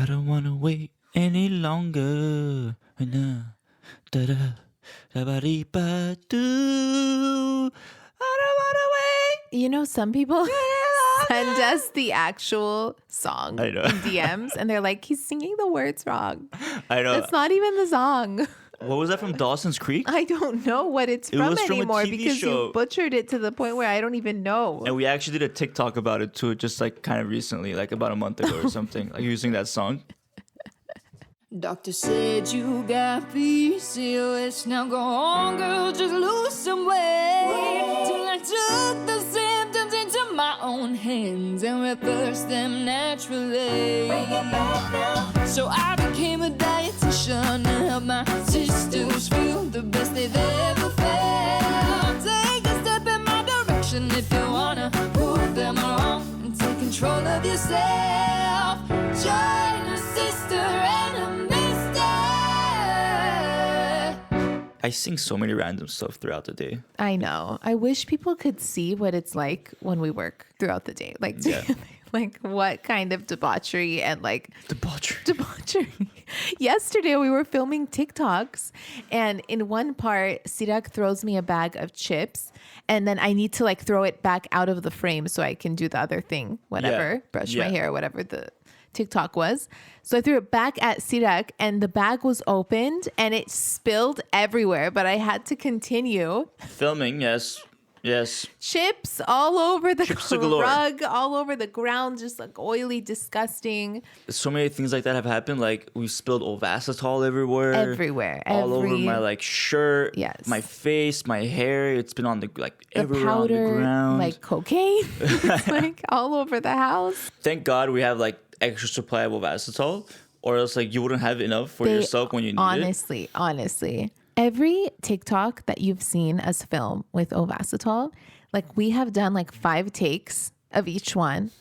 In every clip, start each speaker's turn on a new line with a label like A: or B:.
A: I don't want to wait any longer. Da-da-da-ba-dee-ba-doo. I don't want to wait.
B: You know, some people send us the actual song
A: I know.
B: in DMs, and they're like, he's singing the words wrong.
A: I know.
B: It's not even the song.
A: What was that from Dawson's Creek?
B: I don't know what it's
A: It
B: from
A: was from a
B: anymore
A: TV
B: because
A: show.
B: you butchered it to the point where I don't even know.
A: And we actually did a TikTok about it too, just like kind of recently, like about a month ago or something, like using that song.
C: Doctor said you got PCOS. Now go on, girl, just lose some weight. Till I took the symptoms into my own hands and reversed them naturally. So I became a dietitian to help my sisters feel the best they've ever felt. Take a step in my direction if you wanna prove them wrong and take control of yourself. Join a sister and a
A: I sing so many random stuff throughout the day.
B: I know. I wish people could see what it's like when we work throughout the day. Like,
A: Yeah.
B: like what kind of debauchery and like
A: Debauchery.
B: Yesterday we were filming TikToks, and in one part, Sirak throws me a bag of chips, and then I need to like throw it back out of the frame so I can do the other thing, whatever, brush my hair, whatever the TikTok was. So I threw it back at Sirak, and the bag was opened and it spilled everywhere, but I had to continue.
A: Filming, yes.
B: Chips all over the
A: Chips galore.
B: rug, all over the ground, just like oily, disgusting.
A: So many things like that have happened. Like we spilled Ovasitol everywhere. All over my like shirt,
B: Yes.
A: my face, my hair. It's been on the like
B: The
A: everywhere
B: powder,
A: on the ground.
B: like cocaine, it's like all over the house.
A: Thank God we have like extra supply of Ovasitol, or else like you wouldn't have enough for yourself when you need it.
B: Honestly, every TikTok that you've seen us film with Ovasitol, like we have done like 5 takes of each one.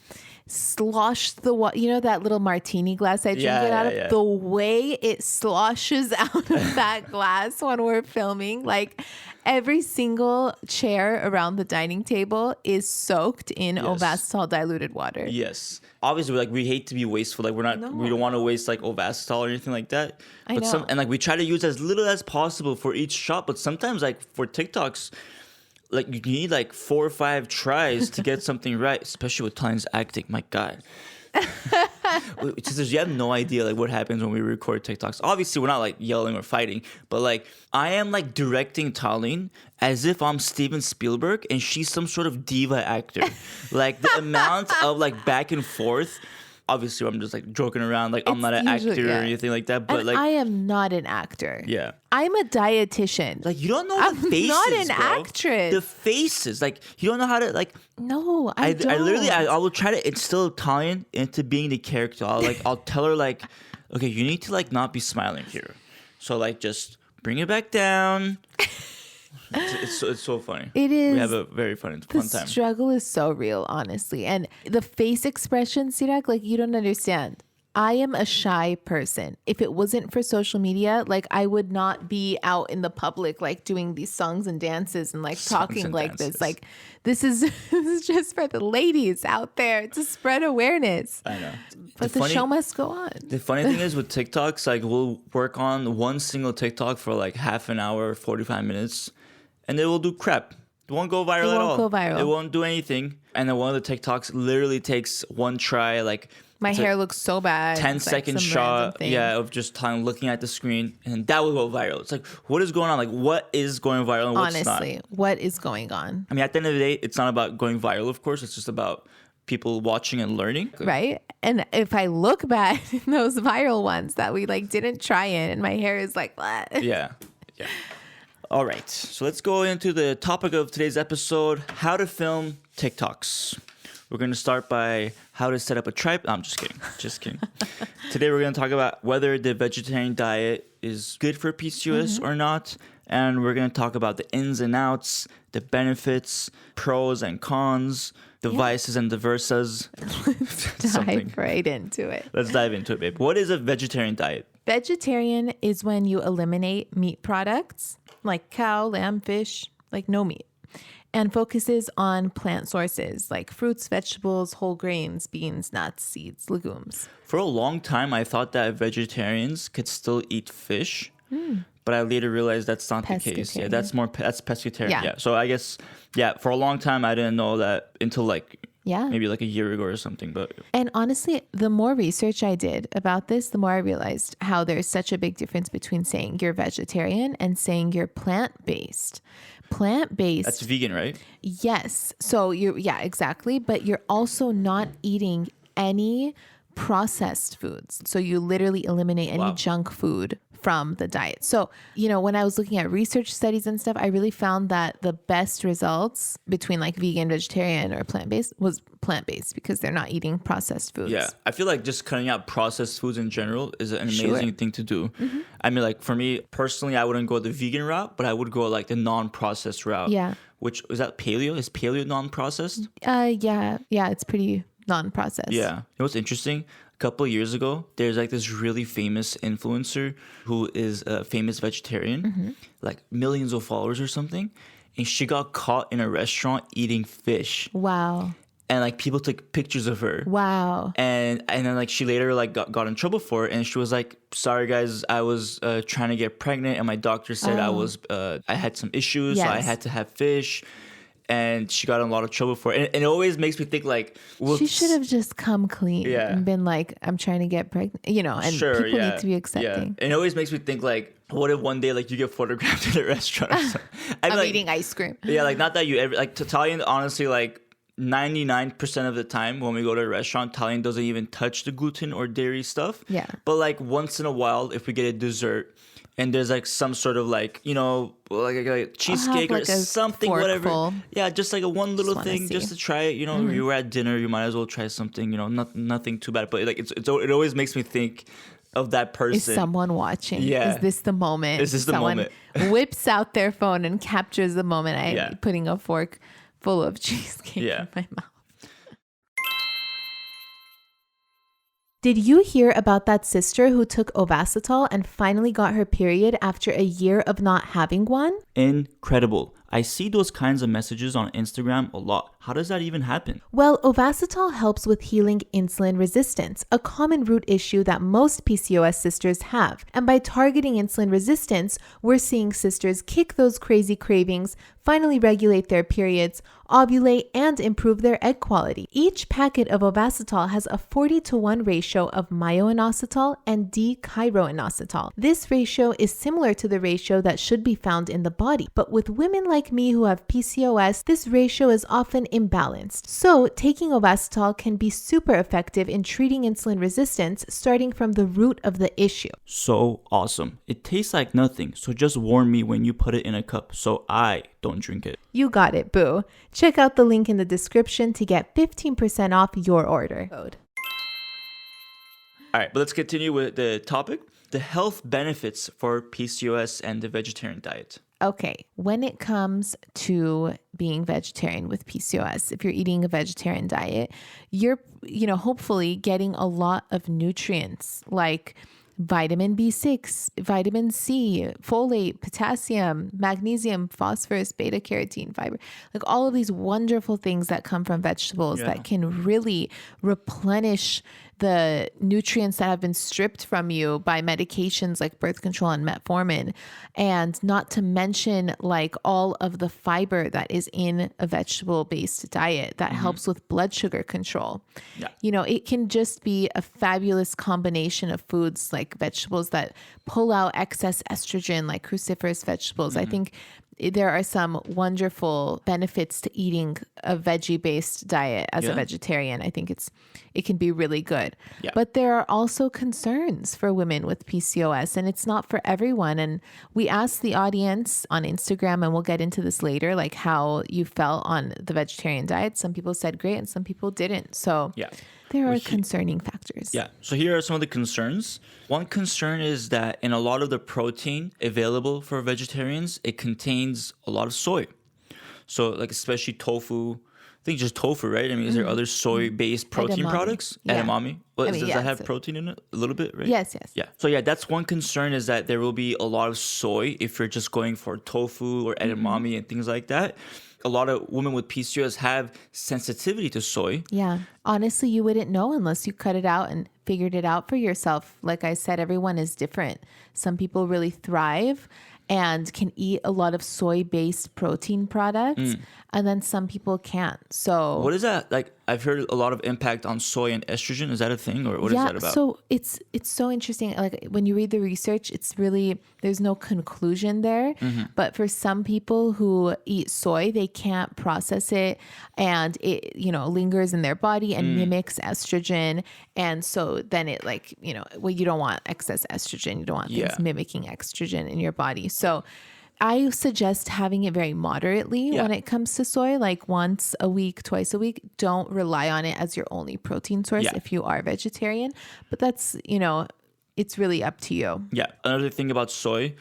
B: Sloshed the you know that little martini glass I drink it out of?
A: Yeah.
B: The way it sloshes out of that glass when we're filming, like every single chair around the dining table is soaked in Ovasitol diluted water.
A: Yes. Obviously, like we hate to be wasteful. Like we don't want to waste like Ovasitol or anything like that.
B: I know.
A: And like we try to use as little as possible for each shot. But sometimes like for TikToks, like you need like 4 or 5 tries to get something right, especially with Talian's acting. My God. You have no idea like what happens when we record TikToks. Obviously, we're not like yelling or fighting, but like I am like directing Tallinn as if I'm Steven Spielberg and she's some sort of diva actor. Like the amount of like back and forth. Obviously, I'm just like joking around. Like I'm not an actor or anything like that. But
B: and
A: like
B: I am not an actor.
A: Yeah.
B: I'm a dietitian.
A: Like you don't know
B: I'm
A: the faces,
B: not an
A: bro.
B: actress.
A: The faces, like you don't know how to like.
B: No, I don't.
A: I literally I will try to instill Italian into being the character. I'll tell her like, okay, you need to like not be smiling here. So like just bring it back down. It's so funny.
B: It is.
A: We have a very fun time.
B: The struggle is so real, honestly. And the face expression, Sirak, like you don't understand. I am a shy person. If it wasn't for social media, like I would not be out in the public, like doing these songs and dances and like talking like this. Like this is just for the ladies out there to spread awareness.
A: I know.
B: But the show must go on.
A: The funny thing is with TikToks, like we'll work on one single TikTok for like half an hour, 45 minutes, and it will do crap. It won't go viral at all.
B: It won't go viral.
A: It won't do anything. And then one of the TikToks literally takes one try, like
B: my hair looks so bad.
A: 10-second shot, of just time looking at the screen, and that will go viral. It's like, what is going on? Like, what is going viral and what's not?
B: Honestly, what is going on?
A: I mean, at the end of the day, it's not about going viral, of course. It's just about people watching and learning.
B: Right? And if I look bad in those viral ones that we like didn't try in, and my hair is like, what?
A: Yeah. All right, so let's go into the topic of today's episode, how to film TikToks. We're going to start by how to set up a tripod. No, I'm just kidding. Today we're going to talk about whether the vegetarian diet is good for PCOS or not. And we're going to talk about the ins and outs, the benefits, pros and cons, the vices and the versas.
B: Dive right into it.
A: Let's dive into it, babe. What is a vegetarian diet?
B: Vegetarian is when you eliminate meat products like cow, lamb, fish, like no meat. and focuses on plant sources like fruits, vegetables, whole grains, beans, nuts, seeds, legumes.
A: For a long time, I thought that vegetarians could still eat fish, but I later realized that's not the case. Yeah, that's pescatarian. Yeah. So I guess, for a long time, I didn't know that until maybe like a year ago or something.
B: And honestly, the more research I did about this, the more I realized how there's such a big difference between saying you're vegetarian and saying you're plant-based. Plant-based.
A: That's vegan, right?
B: Yes. So exactly. But you're also not eating any processed foods. So you literally eliminate any junk food from the diet. So, when I was looking at research studies and stuff, I really found that the best results between like vegan, vegetarian, or plant-based was plant-based because they're not eating processed foods.
A: Yeah. I feel like just cutting out processed foods in general is an amazing thing to do. I mean, like for me personally, I wouldn't go the vegan route, but I would go like the non-processed route.
B: Yeah.
A: Which is that paleo? Is paleo non-processed?
B: Yeah, it's pretty non-processed.
A: Yeah. You know what's interesting? A couple of years ago, there's like this really famous influencer who is a famous vegetarian, like millions of followers or something. And she got caught in a restaurant eating fish.
B: Wow.
A: And like people took pictures of her.
B: Wow.
A: And then like she later like got in trouble for it. And she was like, sorry guys, I was trying to get pregnant and my doctor said I had some issues. So I had to have fish. And she got in a lot of trouble for it. And it always makes me think like...
B: She should have just come clean and been like, I'm trying to get pregnant, and people need to be accepting.
A: And it always makes me think like, what if one day like you get photographed in a restaurant or something?
B: I'm eating ice cream.
A: Yeah, like not that you ever... Like Talian, honestly, like 99% of the time when we go to a restaurant, Talian doesn't even touch the gluten or dairy stuff.
B: Yeah.
A: But like once in a while, if we get a dessert... And there's like some sort of like, like a cheesecake or something, whatever. Full. Yeah, just like a one little thing just to try it. You were at dinner, you might as well try something, nothing too bad. But like it always makes me think of that person.
B: Is someone watching?
A: Yeah.
B: Is this the moment?
A: Is this the moment?
B: Whips out their phone and captures the moment I'm putting a fork full of cheesecake in my mouth. Did you hear about that sister who took Ovasitol and finally got her period after a year of not having one?
A: Incredible. I see those kinds of messages on Instagram a lot. How does that even happen?
B: Well, Ovasitol helps with healing insulin resistance, a common root issue that most PCOS sisters have. And by targeting insulin resistance, we're seeing sisters kick those crazy cravings, finally regulate their periods, ovulate, and improve their egg quality. Each packet of Ovasitol has a 40-to-1 ratio of myoinositol and D-chiroinositol. This ratio is similar to the ratio that should be found in the body, but with women like me who have PCOS, this ratio is often imbalanced. So, taking Ovasitol can be super effective in treating insulin resistance, starting from the root of the issue.
A: So awesome. It tastes like nothing, so just warn me when you put it in a cup so I don't drink it.
B: You got it, boo. Check out the link in the description to get 15% off your order.
A: All right, but let's continue with the topic. The health benefits for PCOS and the vegetarian diet.
B: Okay, when it comes to being vegetarian with PCOS, if you're eating a vegetarian diet, you're, hopefully getting a lot of nutrients like vitamin B6, vitamin C, folate, potassium, magnesium, phosphorus, beta carotene, fiber, like all of these wonderful things that come from vegetables that can really replenish the nutrients that have been stripped from you by medications like birth control and metformin, and not to mention like all of the fiber that is in a vegetable-based diet that helps with blood sugar control. Yeah. It can just be a fabulous combination of foods like vegetables that pull out excess estrogen, like cruciferous vegetables. I think there are some wonderful benefits to eating a veggie-based diet as a vegetarian. I think it can be really good. Yeah. But there are also concerns for women with PCOS, and it's not for everyone. And we asked the audience on Instagram, and we'll get into this later, like how you felt on the vegetarian diet. Some people said great, and some people didn't. So there are concerning factors.
A: Yeah. So here are some of the concerns. One concern is that in a lot of the protein available for vegetarians, it contains a lot of soy. So like especially tofu, think just tofu, right? I mean, is there other soy-based protein
B: Edamame.
A: products?
B: Yeah.
A: Edamame? Well,
B: I mean,
A: does
B: yeah,
A: that have
B: it's
A: protein in it? A little bit, right?
B: Yes, yes.
A: Yeah. So yeah, that's one concern is that there will be a lot of soy if you're just going for tofu or edamame and things like that. A lot of women with PCOS have sensitivity to soy.
B: Yeah. Honestly, you wouldn't know unless you cut it out and figured it out for yourself. Like I said, everyone is different. Some people really thrive and can eat a lot of soy-based protein products, and then some people can't. So
A: What is that? Like, I've heard a lot of impact on soy and estrogen. Is that a thing, or what is that about?
B: So it's so interesting. Like when you read the research, it's really, there's no conclusion there. But for some people who eat soy, they can't process it, and it, lingers in their body and mimics estrogen. And so then it you don't want excess estrogen. You don't want things mimicking estrogen in your body. So I suggest having it very moderately when it comes to soy, like once a week, twice a week. Don't rely on it as your only protein source if you are vegetarian. But that's, it's really up to you.
A: Yeah. Another thing about soy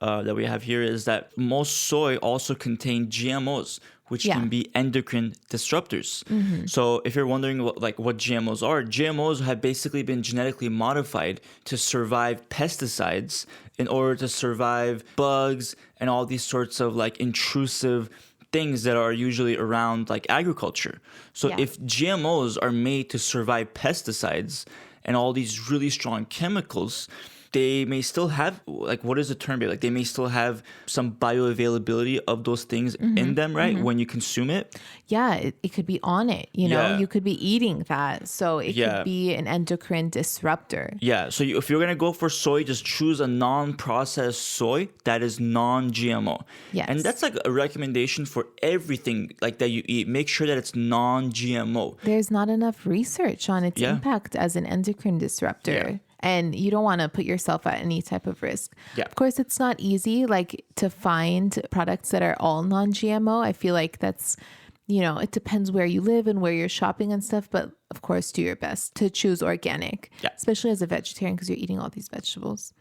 A: that we have here is that most soy also contain GMOs, which can be endocrine disruptors. So if you're wondering what GMOs are, GMOs have basically been genetically modified to survive pesticides in order to survive bugs and all these sorts of intrusive things that are usually around agriculture. So if GMOs are made to survive pesticides and all these really strong chemicals, they may still have, what is the term? They may still have some bioavailability of those things in them, right? When you consume it.
B: Yeah, it could be on it, you could be eating that. So it could be an endocrine disruptor.
A: Yeah, so if you're going to go for soy, just choose a non-processed soy that is non-GMO.
B: Yes.
A: And that's a recommendation for everything that you eat. Make sure that it's non-GMO.
B: There's not enough research on its impact as an endocrine disruptor.
A: Yeah.
B: And you don't want to put yourself at any type of risk.
A: Yeah.
B: Of course, it's not easy to find products that are all non-GMO. I feel like that's, it depends where you live and where you're shopping and stuff. But of course, do your best to choose organic, especially as a vegetarian because you're eating all these vegetables.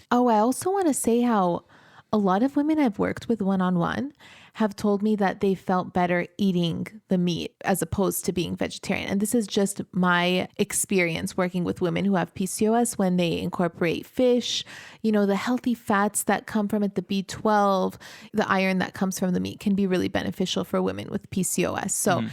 B: Oh, I also want to say how a lot of women I've worked with one-on-one have told me that they felt better eating the meat as opposed to being vegetarian. And this is just my experience working with women who have PCOS when they incorporate fish, the healthy fats that come from it, the B12, the iron that comes from the meat can be really beneficial for women with PCOS. So,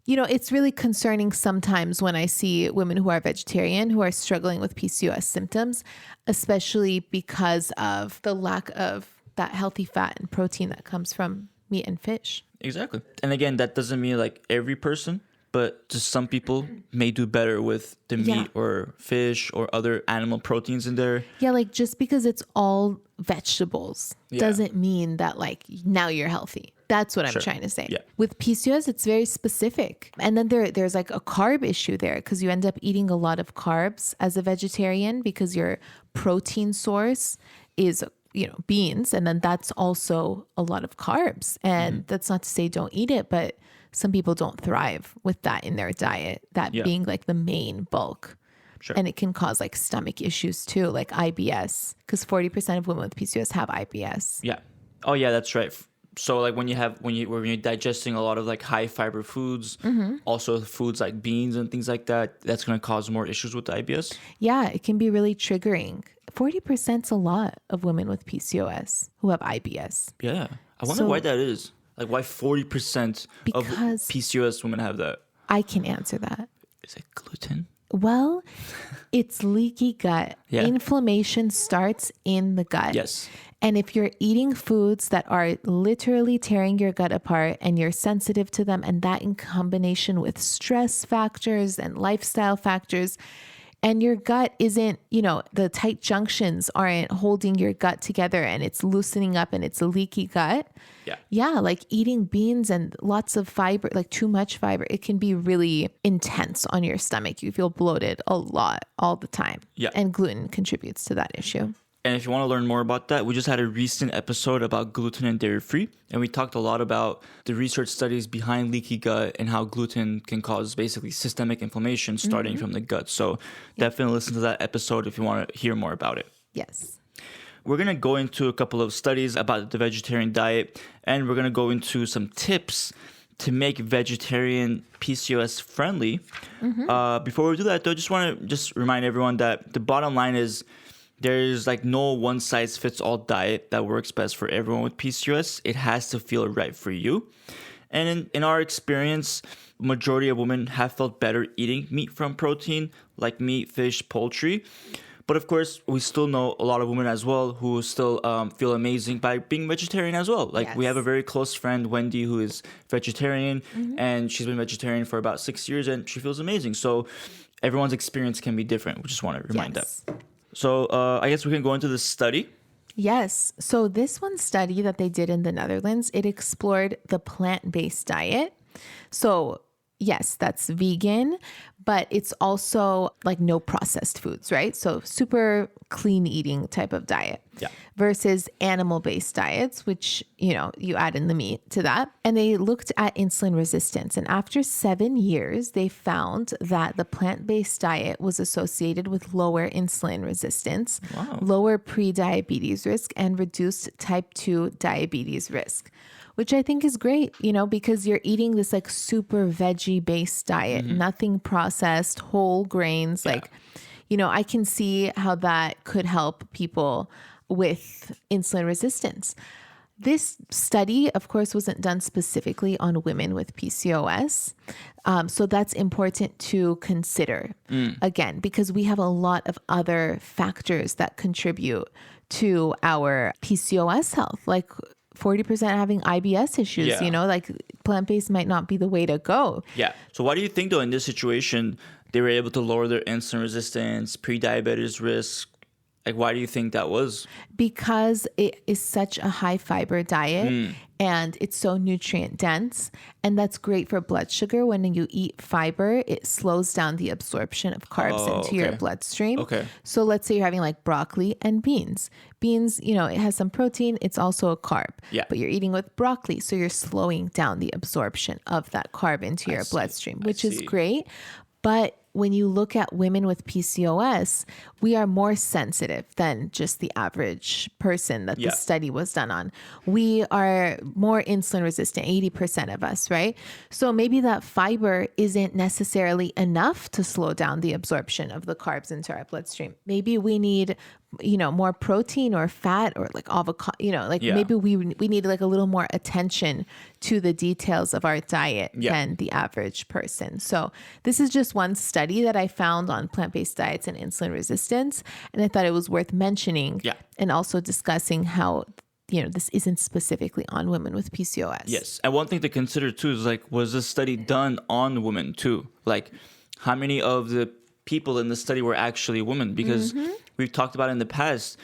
B: it's really concerning sometimes when I see women who are vegetarian who are struggling with PCOS symptoms, especially because of the lack of that healthy fat and protein that comes from meat and fish.
A: Exactly. And again, that doesn't mean every person, but just some people may do better with the meat or fish or other animal proteins in there.
B: Yeah, just because it's all vegetables doesn't mean that now you're healthy. That's what I'm trying to say.
A: Yeah.
B: With PCOS, it's very specific. And then there's a carb issue there because you end up eating a lot of carbs as a vegetarian because your protein source is beans. And then that's also a lot of carbs. And that's not to say don't eat it, but some people don't thrive with that in their diet, that being the main bulk.
A: Sure.
B: And it can cause stomach issues too, like IBS, because 40% of women with PCOS have IBS.
A: Yeah. Oh yeah, that's right. So when you're digesting a lot of high fiber foods, also foods like beans and things like that, that's going to cause more issues with the IBS.
B: Yeah, it can be really triggering. 40% is a lot of women with PCOS who have IBS.
A: Yeah. I wonder why that is. Why 40% of PCOS women have that?
B: I can answer that.
A: Is it gluten?
B: Well, it's leaky gut.
A: Yeah.
B: Inflammation starts in the gut.
A: Yes.
B: And if you're eating foods that are literally tearing your gut apart and you're sensitive to them, and that in combination with stress factors and lifestyle factors, and your gut isn't, the tight junctions aren't holding your gut together and it's loosening up and it's a leaky gut. Yeah. Eating beans and lots of fiber, too much fiber, it can be really intense on your stomach. You feel bloated a lot all the time.
A: Yeah.
B: And gluten contributes to that issue.
A: And if you want to learn more about that, we just had a recent episode about gluten and dairy-free. And we talked a lot about the research studies behind leaky gut and how gluten can cause basically systemic inflammation starting from the gut. So definitely listen to that episode if you want to hear more about it.
B: Yes.
A: We're going to go into a couple of studies about the vegetarian diet, and we're going to go into some tips to make vegetarian PCOS friendly. Before we do that, though, I just want to remind everyone that the bottom line is there's like no one size fits all diet that works best for everyone with PCOS. It has to feel right for you. And in our experience, majority of women have felt better eating meat from protein, like meat, fish, poultry. But of course, we still know a lot of women as well who still feel amazing by being vegetarian as well. Like we have a very close friend, Wendy, who is vegetarian, and she's been vegetarian for about 6 years, and she feels amazing. So everyone's experience can be different. We just want to remind that. So I guess we can go into the study.
B: Yes. So this one study that they did in the Netherlands, it explored the plant-based diet. So yes, that's vegan, but it's also like no processed foods, right? So super clean eating type of diet versus animal-based diets, which, you know, you add in the meat to that. And they looked at insulin resistance. And after 7 years, they found that the plant-based diet was associated with lower insulin resistance, lower pre-diabetes risk, and reduced type 2 diabetes risk, which I think is great, you know, because you're eating this like super veggie based diet, nothing processed, whole grains. Like, you know, I can see how that could help people with insulin resistance. This study, of course, wasn't done specifically on women with PCOS. So that's important to consider again, because we have a lot of other factors that contribute to our PCOS health, like 40% having IBS issues, you know, like plant-based might not be the way to go.
A: Yeah. So why do you think, though, in this situation, they were able to lower their insulin resistance, pre-diabetes risk? Like, why do you think that was?
B: Because it is such a high fiber diet and it's so nutrient dense. And that's great for blood sugar. When you eat fiber, it slows down the absorption of carbs into your bloodstream.
A: Okay.
B: So let's say you're having like broccoli and beans. Beans, you know, it has some protein. It's also a carb.
A: Yeah.
B: But you're eating with broccoli. So you're slowing down the absorption of that carb into your bloodstream, which is great. But when you look at women with PCOS, we are more sensitive than just the average person that this study was done on. We are more insulin resistant, 80% of us, right? So maybe that fiber isn't necessarily enough to slow down the absorption of the carbs into our bloodstream. Maybe we need, you know, more protein or fat or like avocado, you know, like maybe we need like a little more attention to the details of our diet than the average person. So this is just one study that I found on plant-based diets and insulin resistance. And I thought it was worth mentioning and also discussing how, you know, this isn't specifically on women with PCOS.
A: Yes. And one thing to consider too is like, was this study done on women too? Like how many of the people in the study were actually women? Because we've talked about in the past,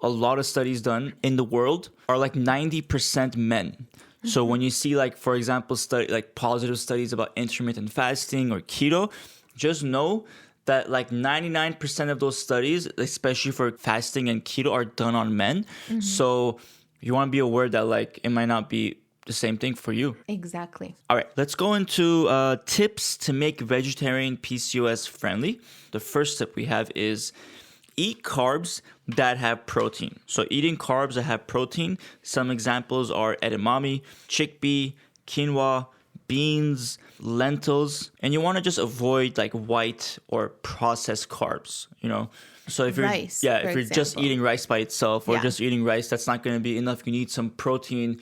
A: a lot of studies done in the world are like 90% men. So when you see like, for example, like positive studies about intermittent fasting or keto, just know that like 99% of those studies, especially for fasting and keto, are done on men. So you want to be aware that like it might not be the same thing for you.
B: Exactly.
A: All right, let's go into tips to make vegetarian PCOS friendly. The first tip we have is eat carbs that have protein. So eating carbs that have protein, some examples are edamame, chickpea, quinoa, beans, lentils, and you want to just avoid like white or processed carbs, you know. So if you're
B: rice,
A: if you're just eating rice by itself or just eating rice, that's not going to be enough. You need some protein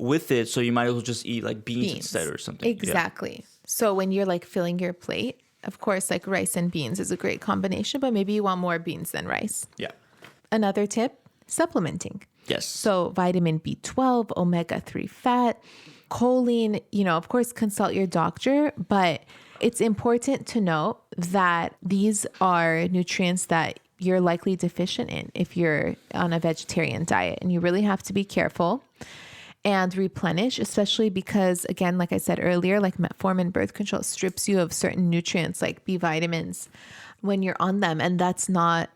A: with it, so you might as well just eat like beans instead or something.
B: Exactly. So when you're like filling your plate, of course, like rice and beans is a great combination, but maybe you want more beans than rice.
A: Yeah.
B: Another tip, supplementing.
A: Yes.
B: So vitamin B12, omega-3 fat, choline, you know, of course, consult your doctor, but it's important to note that these are nutrients that you're likely deficient in if you're on a vegetarian diet, and you really have to be careful and replenish, especially because, again, like I said earlier, like metformin birth control strips you of certain nutrients like B vitamins when you're on them. And that's not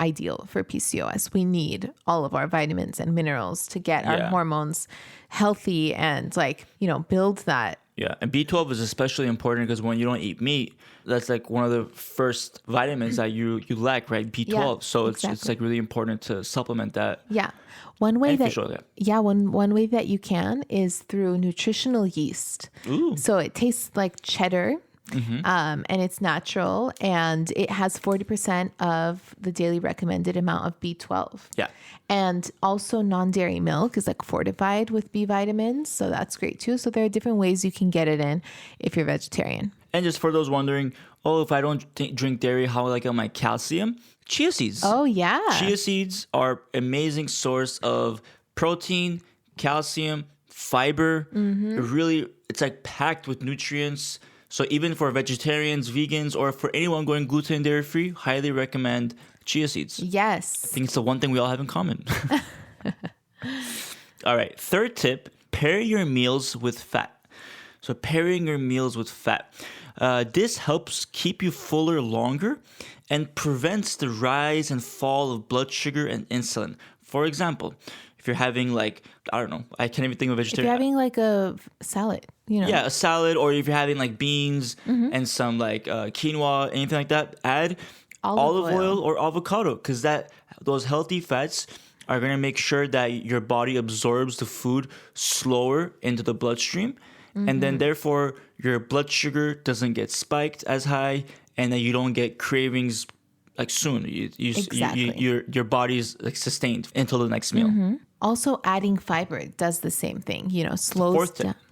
B: ideal for PCOS. We need all of our vitamins and minerals to get our hormones healthy and like, you know, build that
A: Yeah, and B12 is especially important because when you don't eat meat, that's like one of the first vitamins that you lack, right? B12.
B: Yeah,
A: So it's
B: exactly.
A: like really important to supplement that.
B: Yeah. One way
A: And
B: that
A: fish oil,
B: one way that you can is through nutritional yeast.
A: Ooh.
B: So it tastes like cheddar. And it's natural, and it has 40% of the daily recommended amount of B12.
A: Yeah.
B: And also non-dairy milk is like fortified with B vitamins. So that's great too. So there are different ways you can get it in if you're vegetarian.
A: And just for those wondering, if I don't drink dairy, how will I get my calcium? Chia seeds.
B: Oh, yeah.
A: Chia seeds are amazing source of protein, calcium, fiber. It's like packed with nutrients. So even for vegetarians, vegans, or for anyone going gluten and dairy free, highly recommend chia seeds.
B: Yes.
A: I think it's the one thing we all have in common. All right. Third tip, pair your meals with fat. So pairing your meals with fat. This helps keep you fuller longer and prevents the rise and fall of blood sugar and insulin. For example, if you're having I can't even think of
B: If
A: vegetarian.
B: you're having like a salad,
A: Yeah, a salad, or if you're having like beans and some quinoa, anything like that, add olive oil or avocado, because those healthy fats are going to make sure that your body absorbs the food slower into the bloodstream. And then therefore your blood sugar doesn't get spiked as high, and then you don't get cravings like soon. Your body's like sustained until the next meal.
B: Also, adding fiber does the same thing.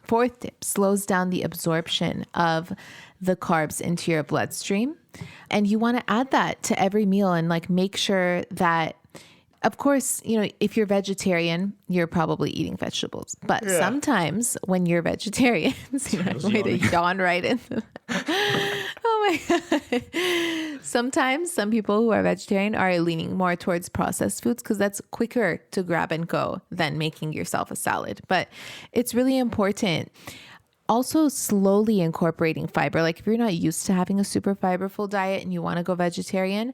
B: Fourth tip, slows down the absorption of the carbs into your bloodstream. And you want to add that to every meal and make sure that, of course, if you're vegetarian, you're probably eating vegetables. But sometimes when you're vegetarian, way to yawn right into Oh my God. Sometimes some people who are vegetarian are leaning more towards processed foods because that's quicker to grab and go than making yourself a salad. But it's really important. Also, slowly incorporating fiber. Like if you're not used to having a super fiberful diet and you want to go vegetarian,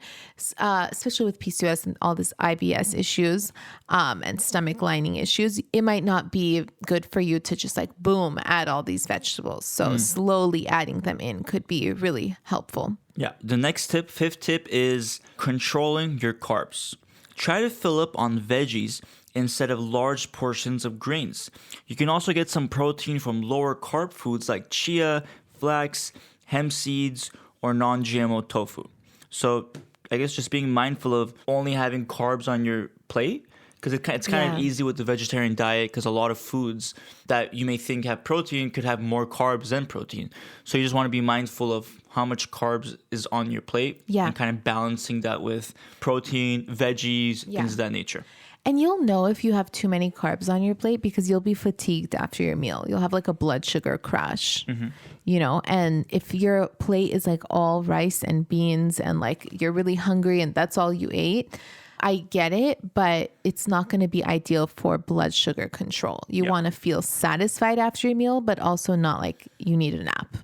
B: especially with PCOS and all this IBS issues and stomach lining issues, it might not be good for you to just boom, add all these vegetables. So slowly adding them in could be really helpful.
A: Yeah. The next tip, fifth tip, is controlling your carbs. Try to fill up on veggies instead of large portions of grains. You can also get some protein from lower carb foods like chia, flax, hemp seeds, or non-GMO tofu. So I guess just being mindful of only having carbs on your plate, because it's kind of easy with the vegetarian diet, because a lot of foods that you may think have protein could have more carbs than protein. So you just want to be mindful of how much carbs is on your plate and kind of balancing that with protein, veggies, things of that nature.
B: And you'll know if you have too many carbs on your plate because you'll be fatigued after your meal. You'll have a blood sugar crash, and if your plate is all rice and beans and you're really hungry and that's all you ate, I get it, but it's not going to be ideal for blood sugar control. You want to feel satisfied after your meal, but also not you need a nap.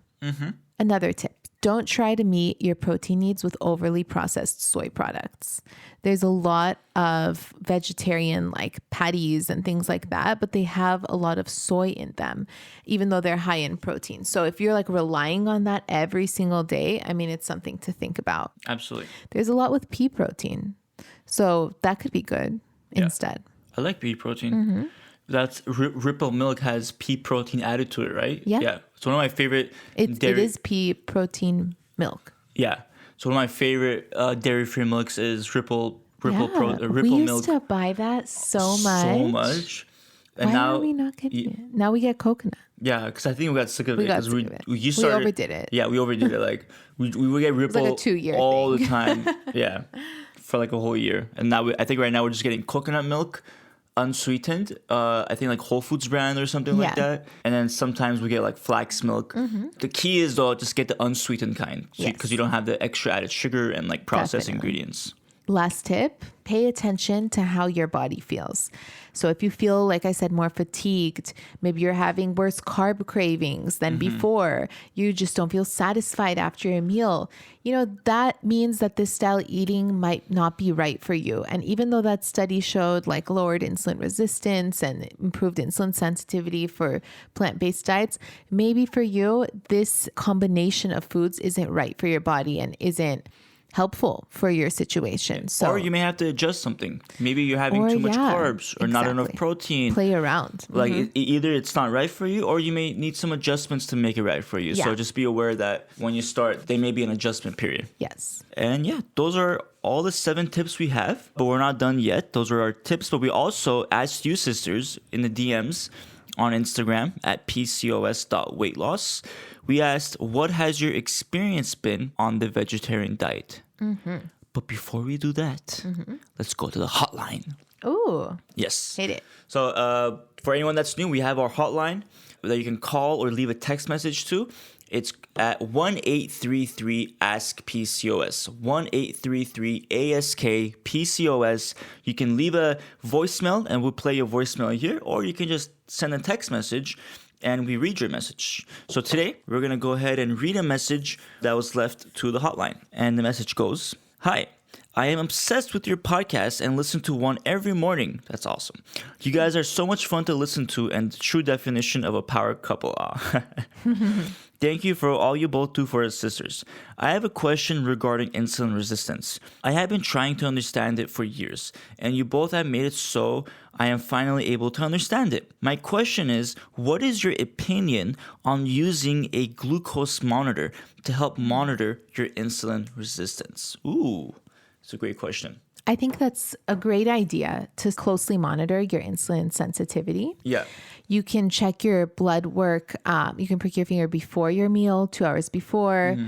B: Another tip. Don't try to meet your protein needs with overly processed soy products. There's a lot of vegetarian patties and things like that, but they have a lot of soy in them, even though they're high in protein. So if you're relying on that every single day, it's something to think about.
A: Absolutely.
B: There's a lot with pea protein. So that could be good instead.
A: I like pea protein. That's Ripple milk has pea protein added to it, right? Yeah. It's one of my favorite.
B: It is pea protein milk.
A: Yeah. So one of my favorite dairy-free milks is Ripple
B: We
A: milk.
B: used to buy that so much.
A: And
B: Why
A: now
B: are we not getting it? Now we get coconut.
A: Yeah, because I think we got sick of it.
B: We overdid it.
A: Yeah, we overdid it. We would get Ripple
B: a 2-year
A: all
B: thing.
A: the time. Yeah, for a whole year. And now I think right now we're just getting coconut milk, unsweetened. I think Whole Foods brand or something like that. And then sometimes we get flax milk. The key is though, just get the unsweetened kind, because you don't have the extra added sugar and processed ingredients.
B: Last tip, pay attention to how your body feels. So if you feel, like I said, more fatigued, maybe you're having worse carb cravings than before, you just don't feel satisfied after a meal, that means that this style eating might not be right for you. And even though that study showed like lowered insulin resistance and improved insulin sensitivity for plant-based diets, maybe for you, this combination of foods isn't right for your body and isn't helpful for your situation. So,
A: or you may have to adjust something. Maybe you're having too much carbs or not enough protein.
B: Play around.
A: Like either it's not right for you, or you may need some adjustments to make it right for you. So just be aware that when you start, there may be an adjustment period.
B: Yes.
A: And yeah, those are all the 7 tips we have, but we're not done yet. Those are our tips, but we also asked you sisters in the DMs on Instagram at pcos.weightloss. We asked, what has your experience been on the vegetarian diet? But before we do that, let's go to the hotline.
B: Ooh.
A: Yes.
B: Hate it.
A: So for anyone that's new, we have our hotline that you can call or leave a text message to. It's at 1-833-ASK-PCOS, 1-833-ASK-PCOS. You can leave a voicemail and we'll play your voicemail here, or you can just send a text message and we read your message. So today, we're going to go ahead and read a message that was left to the hotline. And the message goes, "Hi, I am obsessed with your podcast and listen to one every morning." That's awesome. "You guys are so much fun to listen to and the true definition of a power couple. Thank you for all you both do for us sisters. I have a question regarding insulin resistance. I have been trying to understand it for years, and you both have made it so I am finally able to understand it. My question is, what is your opinion on using a glucose monitor to help monitor your insulin resistance?" Ooh, it's a great question.
B: I think that's a great idea to closely monitor your insulin sensitivity.
A: Yeah.
B: You can check your blood work. You can prick your finger before your meal, 2 hours before,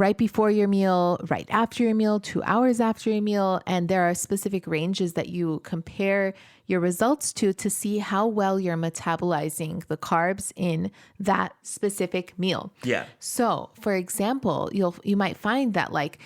B: right before your meal, right after your meal, 2 hours after your meal. And there are specific ranges that you compare your results to see how well you're metabolizing the carbs in that specific meal.
A: Yeah.
B: So, for example, you might find that like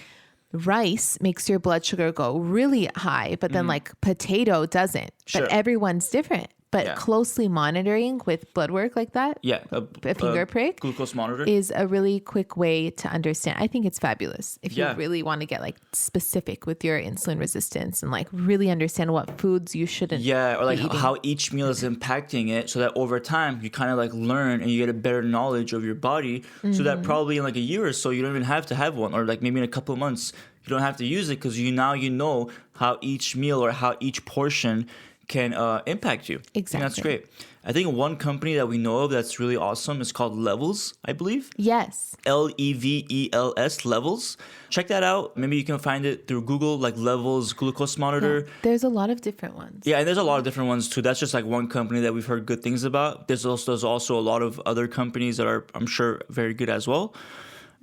B: rice makes your blood sugar go really high, but then like potato doesn't.
A: Sure.
B: But everyone's different. But closely monitoring with blood work like that,
A: a
B: finger prick,
A: glucose monitor
B: is a really quick way to understand. I think it's fabulous if you really want to get like specific with your insulin resistance and like really understand what foods you shouldn't.
A: Yeah, or like
B: be eating.
A: how each meal is impacting it, so that over time you kind of like learn and you get a better knowledge of your body, so that probably in like a year or so you don't even have to have one, or like maybe in a couple of months you don't have to use it because you know how each meal or how each portion can impact you.
B: Exactly.
A: And that's great. I think one company that we know of that's really awesome is called Levels, I believe.
B: Yes.
A: Levels, Levels. Check that out. Maybe you can find it through Google, like Levels glucose monitor.
B: Yeah. There's a lot of different ones.
A: Yeah, and there's a lot of different ones too. That's just like one company that we've heard good things about. There's also a lot of other companies that are, I'm sure, very good as well.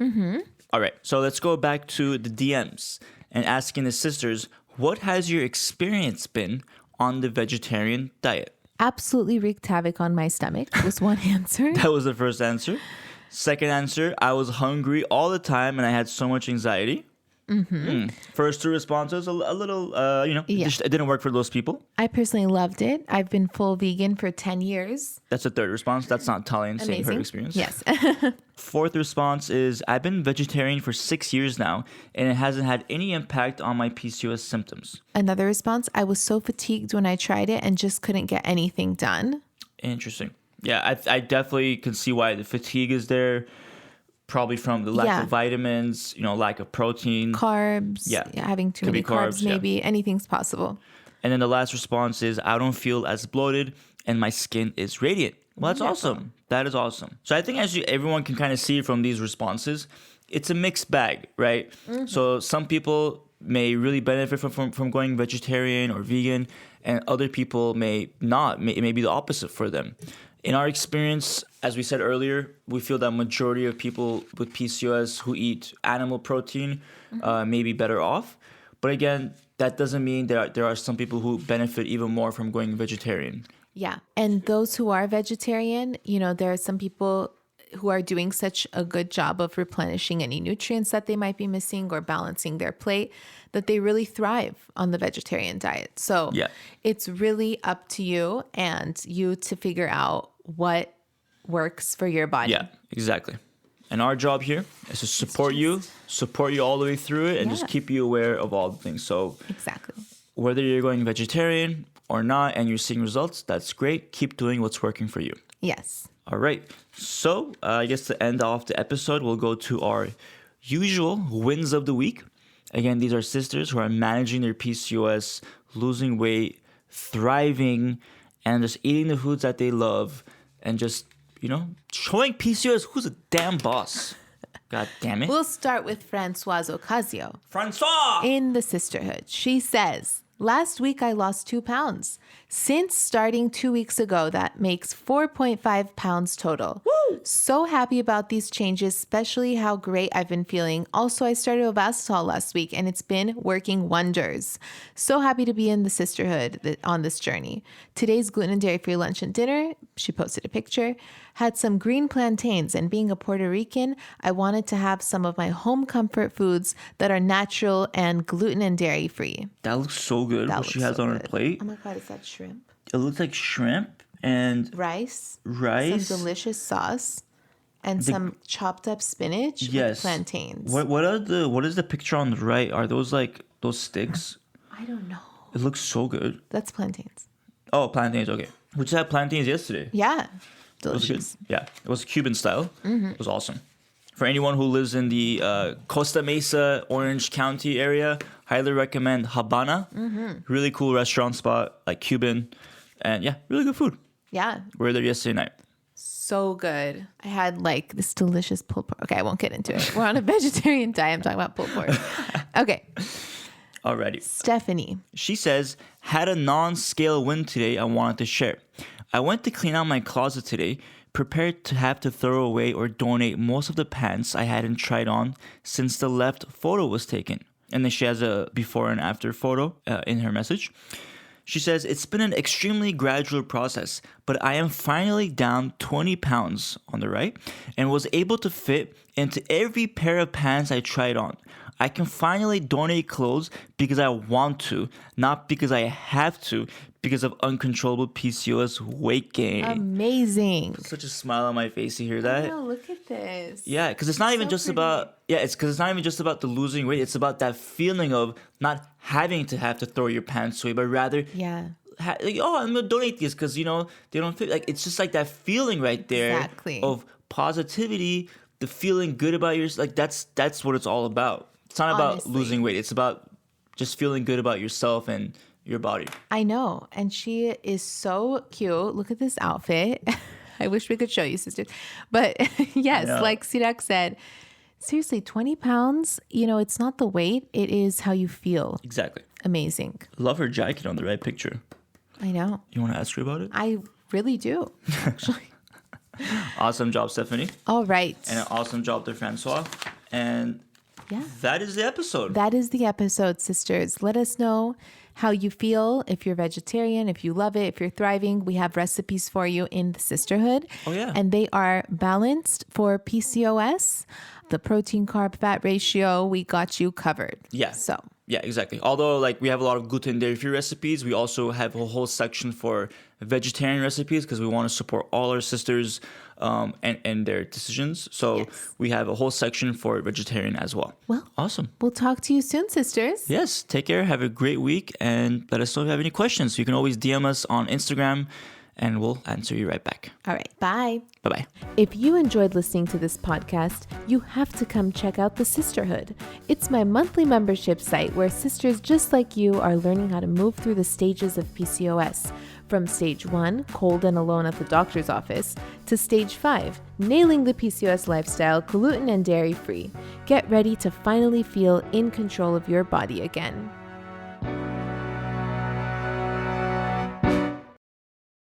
A: All right, so let's go back to the DMs and asking the sisters, what has your experience been on the vegetarian diet?
B: Absolutely wreaked havoc on my stomach was one answer.
A: That was the first answer. Second answer, I was hungry all the time and I had so much anxiety. First 2 responses, a little, it didn't work for those people.
B: I personally loved it. I've been full vegan for 10 years.
A: That's the third response. That's not Talian saying her experience.
B: Yes.
A: Fourth response is, I've been vegetarian for 6 years now, and it hasn't had any impact on my PCOS symptoms.
B: Another response, I was so fatigued when I tried it and just couldn't get anything done.
A: Interesting. Yeah, I definitely can see why the fatigue is there. Probably from the lack of vitamins, lack of protein.
B: Carbs. Yeah. Having too many carbs, maybe. Anything's possible.
A: And then the last response is, I don't feel as bloated and my skin is radiant. Well, that's awesome. That is awesome. So I think everyone can kind of see from these responses, it's a mixed bag, right? So some people may really benefit from going vegetarian or vegan, and other people may not. It may be the opposite for them. In our experience, as we said earlier, we feel that majority of people with PCOS who eat animal protein may be better off. But again, that doesn't mean there are some people who benefit even more from going vegetarian.
B: Yeah. And those who are vegetarian, there are some people who are doing such a good job of replenishing any nutrients that they might be missing or balancing their plate, that they really thrive on the vegetarian diet. So it's really up to you and you to figure out what works for your body.
A: Yeah, exactly. And our job here is to support you all the way through it, and just keep you aware of all the things. So
B: exactly.
A: Whether you're going vegetarian or not and you're seeing results, that's great. Keep doing what's working for you.
B: Yes.
A: All right. So I guess to end off the episode, we'll go to our usual wins of the week. Again, these are sisters who are managing their PCOS, losing weight, thriving, and just eating the foods that they love, and just, showing PCOS who's a damn boss. God damn it.
B: We'll start with Francoise Ocasio.
A: Francois!
B: In the sisterhood, she says, last week I lost 2 pounds. Since starting 2 weeks ago, that makes 4.5 pounds total.
A: Woo!
B: So happy about these changes, especially how great I've been feeling. Also, I started Ovasitol last week and it's been working wonders. So happy to be in the sisterhood on this journey. Today's gluten and dairy-free lunch and dinner, she posted a picture, had some green plantains, and being a Puerto Rican, I wanted to have some of my home comfort foods that are natural and gluten and dairy-free.
A: That looks so good, what she has on her plate.
B: Oh my God, is that shrimp?
A: It looks like shrimp and
B: rice, some delicious sauce, and some chopped up spinach with plantains.
A: What is the picture on the right? Are those like those sticks?
B: I don't know.
A: It looks so good.
B: That's plantains.
A: Oh, plantains. Okay. We just had plantains yesterday.
B: Yeah.
A: Delicious. It was good. Yeah. It was Cuban style. Mm-hmm. It was awesome. For anyone who lives in the Costa Mesa, Orange County area, highly recommend Habana. Mm-hmm. Really cool restaurant spot, like Cuban. And yeah, really good food.
B: Yeah.
A: We were there yesterday night.
B: So good. I had like this delicious pulled pork. Okay, I won't get into it. We're on a vegetarian diet. I'm talking about pulled pork. Okay.
A: Alrighty.
B: Stephanie.
A: She says, had a non-scale win today I wanted to share. I went to clean out my closet today, prepared to have to throw away or donate most of the pants I hadn't tried on since the left photo was taken. And then she has a before and after photo in her message. She says, it's been an extremely gradual process, but I am finally down 20 pounds on the right and was able to fit into every pair of pants I tried on. I can finally donate clothes because I want to, not because I have to, because of uncontrollable PCOS weight gain.
B: Amazing.
A: Such a smile on my face to hear that.
B: Oh, look at this.
A: Yeah, because it's not even just about the losing weight. It's about that feeling of not having to have to throw your pants away, but rather I'm gonna donate these because they don't fit. Like, it's just like that feeling right there of positivity, the feeling good about yourself. Like that's what it's all about. It's not about losing weight. It's about just feeling good about yourself and your body.
B: I know. And she is so cute. Look at this outfit. I wish we could show you, sisters. But yes, like Sirak said, seriously, 20 pounds, it's not the weight. It is how you feel.
A: Exactly.
B: Amazing.
A: Love her jacket on the right picture.
B: I know.
A: You want to ask her about it?
B: I really do, actually.
A: Awesome job, Stephanie.
B: All right.
A: And an awesome job to Francois. And that is the episode.
B: That is the episode, sisters. Let us know how you feel, if you're vegetarian, if you love it, if you're thriving. We have recipes for you in the sisterhood.
A: Oh, yeah.
B: And they are balanced for PCOS. The protein carb fat ratio, we got you covered.
A: Yeah. Yeah, exactly. Although we have a lot of gluten dairy-free recipes, we also have a whole section for vegetarian recipes because we want to support all our sisters and their decisions. So we have a whole section for vegetarian as well.
B: Well,
A: awesome.
B: We'll talk to you soon, sisters.
A: Yes. Take care. Have a great week. And let us know if you have any questions. You can always DM us on Instagram and we'll answer you right back.
B: All right. Bye.
A: Bye-bye.
B: If you enjoyed listening to this podcast, you have to come check out the Sisterhood. It's my monthly membership site where sisters just like you are learning how to move through the stages of PCOS. From stage 1, cold and alone at the doctor's office, to stage 5, nailing the PCOS lifestyle, gluten and dairy free. Get ready to finally feel in control of your body again.